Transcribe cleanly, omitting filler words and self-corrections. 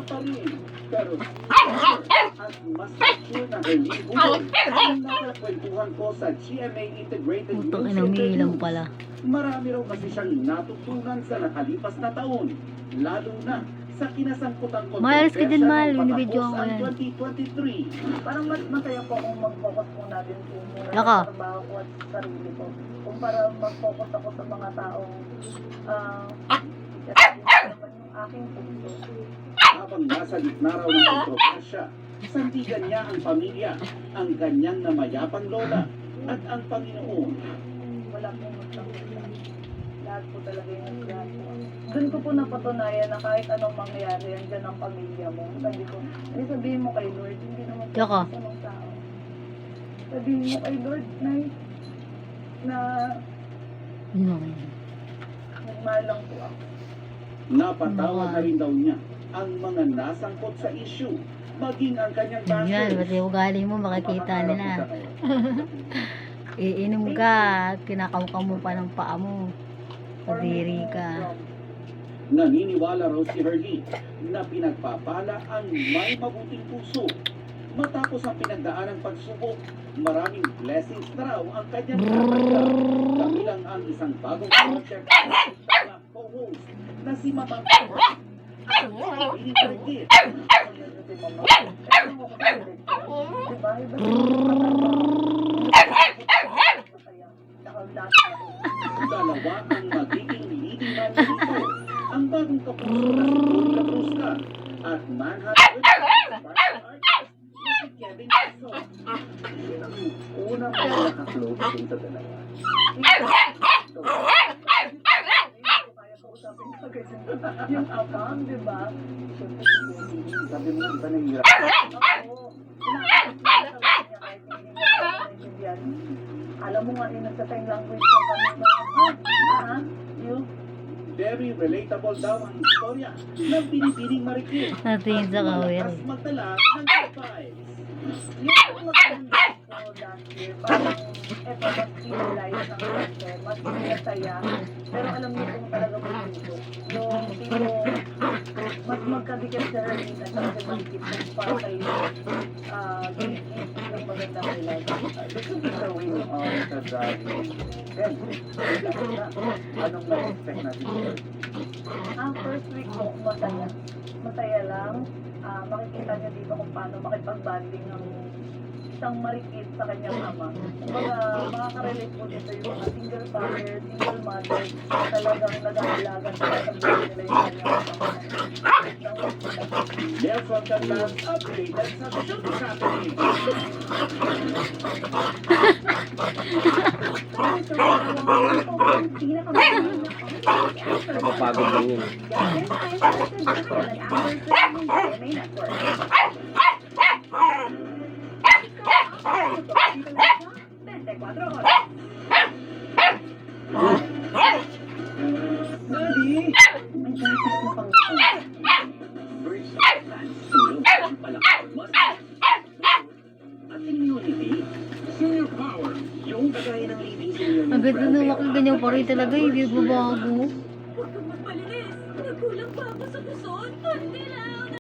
pa rin. Pero at mas mature na relibuyon ang nakakwentuhan ko sa GMA Integrated Putang News ina, umiilang Interviews. pala. Marami raw kasi siyang natutunan sa nakalipas na taon, lalo na sa kinasangkutan ko Miles ka din, Mal. Binibidyoan ko yan. 2023. Parang mas masaya po kung mag-focus po natin kung muna Laka. sa trabaho ko at sa sarili ko. Kung para mag-focus ako sa mga taong naman yung aking puso. Habang nasa gitna raw ng kontrobersya, sandigan niya ang pamilya, ang kanyang namayapang lola, at ang Panginoon. Wala pong magkakita. Lahat po talaga yung nagkakita. Doon ko po napatunayan na kahit anong mangyari, andyan ang pamilya mo. Sabi ko, ano sabihin mo kay Lord, hindi naman po Tsaka. sa anong tao. Sabihin mo kay Lord na Ano? nagmahal lang po ako. Napatawad na rin daw niya ang mga nasangkot sa issue, maging ang kanyang Yan, bashers. pati ugali mo, makikita nila. Iinom ka, kinakawkaw mo pa ng paa mo. Kadiri ka. Naniniwala raw si Herlie na pinagpapala ang may mabuting puso. Matapos ang pinagdaan ng pagsubok, maraming blessings na raw ang kanyang tatanggap. Kabilang ang isang bagong project na co-host na si Mamang at si Herlie. Dalawa ang magiging leading man dito. Ang bagong kapuso na si Tony Labrusca at Manhattan artist na si Kevin Jackson. Yun ang unang mga nakaklose din sa dalawa. Yung abang, di ba? Sabi mo, di ba nahihirap? Oo. Alam mo nga, yung nagsa-sign language ng kanina. Yung Very relatable daw ang istorya ng binibining Marikil. Natingin sa kawin. Malakas magdala ng good vibes. yung maganda ko last year, parang eto, mas realize ng content, mas masaya. Pero alam niyo kung talaga magluto. Yung tipo, mas magkabigyan sa rin at saka sa maligit para kayo gatekeep ng magandang relationship. This is the way sa driving. Then, anong na-expect natin? Ang first week ko, masaya. Masaya lang. Makikita niyo dito kung paano makipag-banding ng isang marikit sa kanyang ama. Kumbaga, makaka-relate po dito yung mga single father, single mother, talagang nag-aalagan sa buhay nila yung kanyang ama. Nelson Canlas updated sa shoot happening. Kapapagod lang yun. Daddy! May gatas na pang At immunity, senior power, yung kagaya ng leading senior. Ang ganda na makaganyan pa rin talaga, hindi babago. Huwag kang magpalinis. Nagkulang pa ako sa kusot. Hindi na.